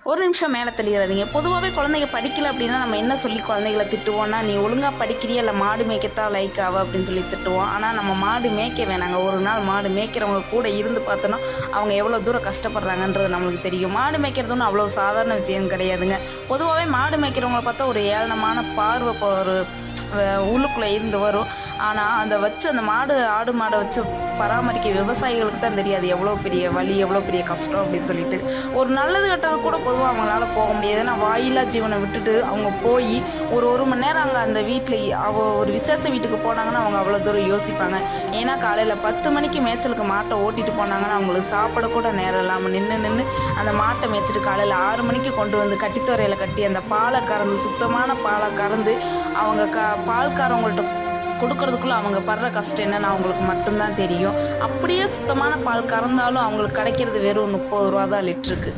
ஒரு நிமிஷம் மேலே தெளிகிறாதீங்க. பொதுவாகவே குழந்தைங்க படிக்கல அப்படின்னா நம்ம என்ன சொல்லி குழந்தைகளை திட்டுவோம்னா, நீ ஒழுங்காக படிக்கிறியா இல்லை மாடு மேய்க்கத்தான் லைக் ஆவ அப்படின்னு சொல்லி திட்டுவோம். ஆனால் நம்ம மாடு மேய்க்க வேணாங்க. ஒரு நாள் மாடு மேய்க்கிறவங்க கூட இருந்து பார்த்தோன்னா அவங்க எவ்வளோ தூரம் கஷ்டப்படுறாங்கன்றது நம்மளுக்கு தெரியும். மாடு மேய்க்கிறதுன்னு அவ்வளோ சாதாரண விஷயம் கிடையாதுங்க. பொதுவாகவே மாடு மேய்க்கிறவங்கள பார்த்தா ஒரு ஏளனமான பார்வை ஒரு உள்ளுக்குள்ளே இருந்து வரும். ஆனால் அந்த மாடு ஆடு மாடை வச்சு பராமரிக்க விவசாயிகளுக்கு தான் தெரியாது எவ்வளோ பெரிய வலி, எவ்வளோ பெரிய கஷ்டம் அப்படின்னு சொல்லிட்டு. ஒரு நல்லது கெட்டது கூட பொதுவாக அவங்களால போக முடியாது. ஏன்னா வாயிலா ஜீவனை விட்டுட்டு அவங்க போய் ஒரு மணி நேரம் அங்கே அந்த வீட்டில் ஒரு விசேஷ வீட்டுக்கு போனாங்கன்னா அவங்க அவ்வளோ தூரம் யோசிப்பாங்க. ஏன்னா காலையில் 10 மணிக்கு மேய்ச்சலுக்கு மாட்டை ஓட்டிட்டு போனாங்கன்னா அவங்களுக்கு சாப்பிட கூட நேரம் இல்லாமல் நின்று அந்த மாட்டை மேய்ச்சிட்டு காலையில் 6 மணிக்கு கொண்டு வந்து கட்டித்துறையில் கட்டி அந்த பாலை கறந்து சுத்தமான பாலை கறந்து அவங்க பால்காரவங்கள்ட்ட கொடுக்கறதுக்குள்ள அவங்க படுற கஷ்டம் என்னன்னு அவங்களுக்கு மட்டும்தான் தெரியும். அப்படியே சுத்தமான பால் கறந்தாலும் அவங்களுக்கு கிடைக்கிறது வெறும் 30 ரூபா தான் லிட்டருக்கு.